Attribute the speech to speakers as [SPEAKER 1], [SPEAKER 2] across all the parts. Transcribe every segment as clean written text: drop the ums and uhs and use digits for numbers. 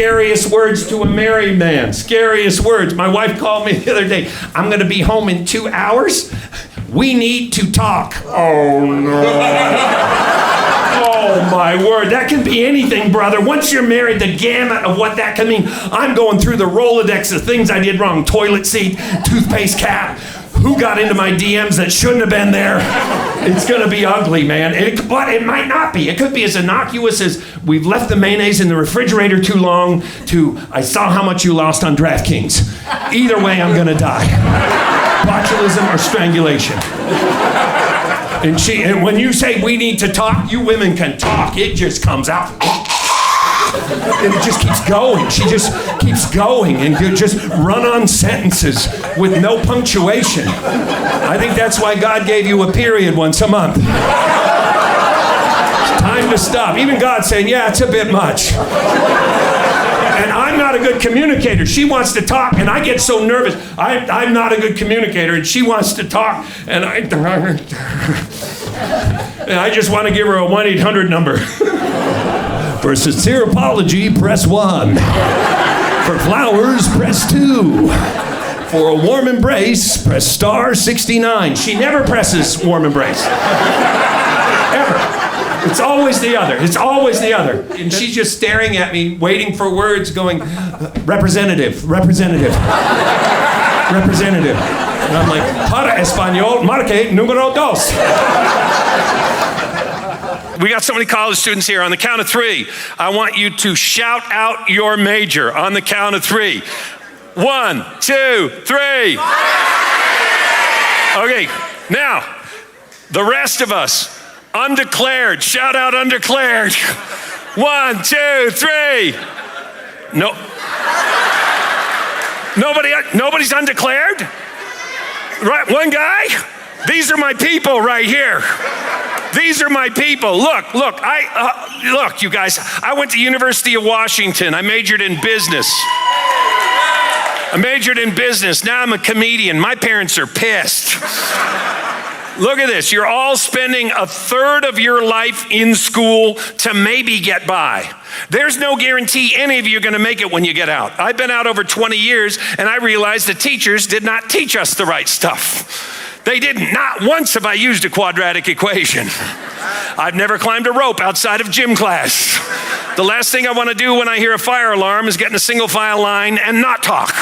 [SPEAKER 1] scariest words to a married man. Scariest words. My wife called me the other day. I'm going to be home in 2 hours. We need to talk. Oh, no. Oh, my word. That can be anything, brother. Once you're married, the gamut of what that can mean. I'm going through the Rolodex of things I did wrong. Toilet seat, toothpaste cap. Who got into my DMs that shouldn't have been there? It's going to be ugly, man. But it might not be. It could be as innocuous as we've left the mayonnaise in the refrigerator too long to I saw how much you lost on DraftKings. Either way, I'm going to die. Botulism or strangulation. And when you say we need to talk, you women can talk. It just comes out. And it just keeps going. She just keeps going and you just run-on sentences with no punctuation. I think that's why God gave you a period once a month. It's time to stop. Even God's saying, yeah, it's a bit much. And I'm not a good communicator. She wants to talk, and I get so nervous. I'm not a good communicator, and she wants to talk, and I just want to give her a 1-800 number. For sincere apology, press 1. For flowers, press 2. For a warm embrace, press star 69. She never presses warm embrace. Ever. It's always the other. It's always the other. And she's just staring at me, waiting for words, going, representative, representative, representative. And I'm like, para español, marque número 2. We got so many college students here. On the count of 3, I want you to shout out your major on the count of 3. 1, 2, 3. Okay, now, the rest of us, undeclared. Shout out undeclared. 1, 2, 3. No. Nobody's undeclared? Right, one guy? These are my people right here. These are my people. Look, look, you guys. I went to University of Washington. I majored in business. Now I'm a comedian. My parents are pissed. Look at this. You're all spending a third of your life in school to maybe get by. There's no guarantee any of you are going to make it when you get out. I've been out over 20 years, and I realized the teachers did not teach us the right stuff. They didn't. Not once have I used a quadratic equation. I've never climbed a rope outside of gym class. The last thing I want to do when I hear a fire alarm is get in a single file line and not talk.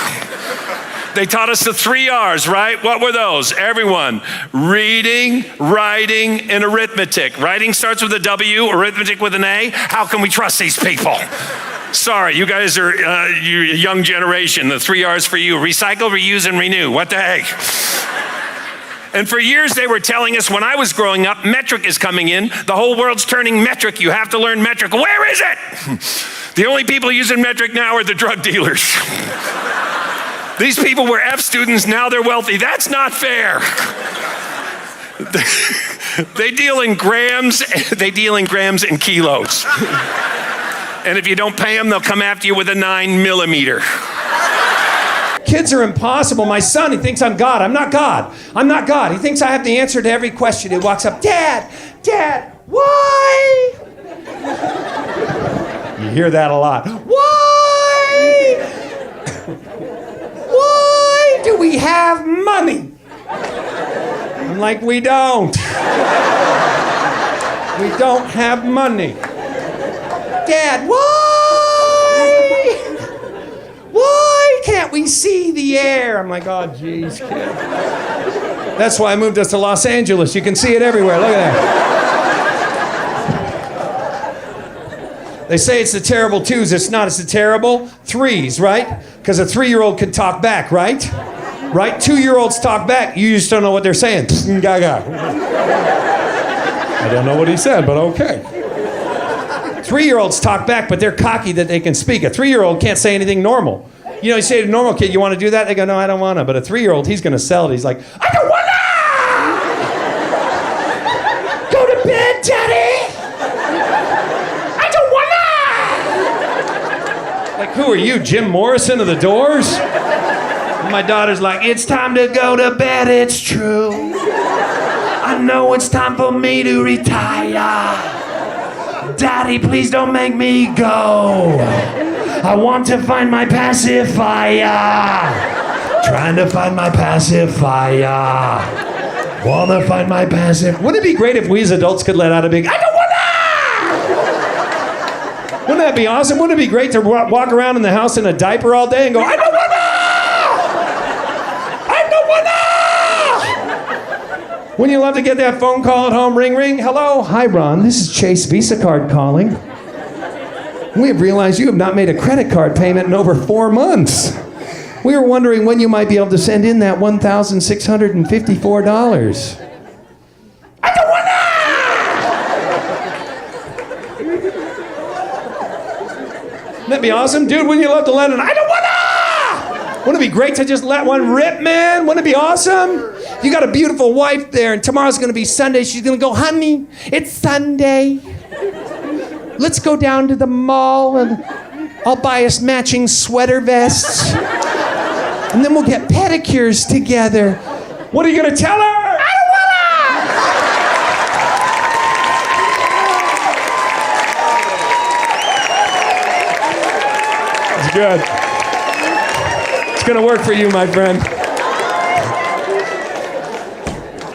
[SPEAKER 1] They taught us the 3 R's, right? What were those? Everyone. Reading, writing, and arithmetic. Writing starts with a W, arithmetic with an A. How can we trust these people? Sorry, you guys are you're a young generation. The 3 R's for you. Recycle, reuse, and renew. What the heck? And for years they were telling us when I was growing up, metric is coming in. The whole world's turning metric. You have to learn metric. Where is it? The only people using metric now are the drug dealers. These people were F students, now they're wealthy. That's not fair. They deal in grams and kilos. And if you don't pay them, they'll come after you with a 9mm.
[SPEAKER 2] Kids are impossible. My son, he thinks I'm God. I'm not God. I'm not God. He thinks I have the answer to every question. He walks up, Dad, why? You hear that a lot. Why do we have money? I'm like, we don't. We don't have money. Dad, why can't we see the air? I'm like, oh, geez, kid. That's why I moved us to Los Angeles. You can see it everywhere. Look at that. They say it's the terrible 2s. It's not. It's the terrible 3s, right? Because a 3-year-old can talk back, right? Right? 2-year-olds talk back. You just don't know what they're saying. Gaga. I don't know what he said, but okay. 3-year-olds talk back, but they're cocky that they can speak. A 3-year-old can't say anything normal. You know, you say to a normal kid, you want to do that? They go, no, I don't want to. But a 3-year-old, he's going to sell it. He's like, I don't want to! Go to bed, Daddy! I don't want to! Like, who are you, Jim Morrison of the Doors? And my daughter's like, it's time to go to bed, it's true. I know it's time for me to retire. Daddy, please don't make me go. I want to find my pacifier. Trying to find my pacifier. Wanna find my pacifier. Wouldn't it be great if we as adults could let out a big, I don't wanna! Wouldn't that be awesome? Wouldn't it be great to walk around in the house in a diaper all day and go, I don't wanna! I don't wanna! Wouldn't you love to get that phone call at home? Ring, ring. Hello? Hi, Ron. This is Chase Visa card calling. We have realized you have not made a credit card payment in over 4 months. We were wondering when you might be able to send in that $1,654. I don't wanna! Wouldn't that be awesome? Dude, wouldn't you love to let I don't wanna! Wouldn't it be great to just let one rip, man? Wouldn't it be awesome? You got a beautiful wife there, and tomorrow's gonna be Sunday. She's gonna go, honey, it's Sunday. Let's go down to the mall and I'll buy us matching sweater vests. And then we'll get pedicures together. What are you gonna tell her? I don't wanna! It's good. It's gonna work for you, my friend.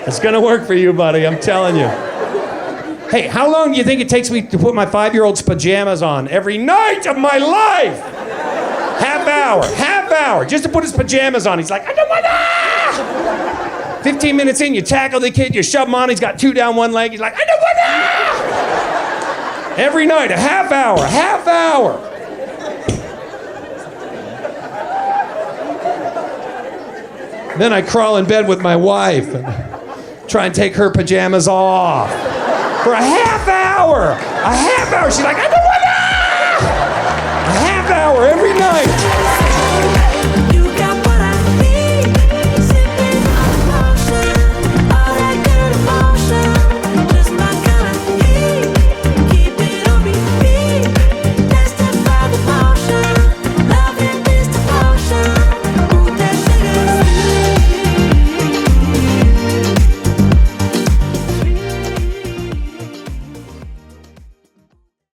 [SPEAKER 2] It's gonna work for you, buddy, I'm telling you. Hey, how long do you think it takes me to put my 5-year-old's pajamas on every night of my life? Half hour, just to put his pajamas on. He's like, I don't wanna! 15 minutes in, you tackle the kid, you shove him on, he's got 2 down one leg, he's like, I don't wanna! Every night, a half hour. Then I crawl in bed with my wife and try and take her pajamas off. For a half hour. She's like, I don't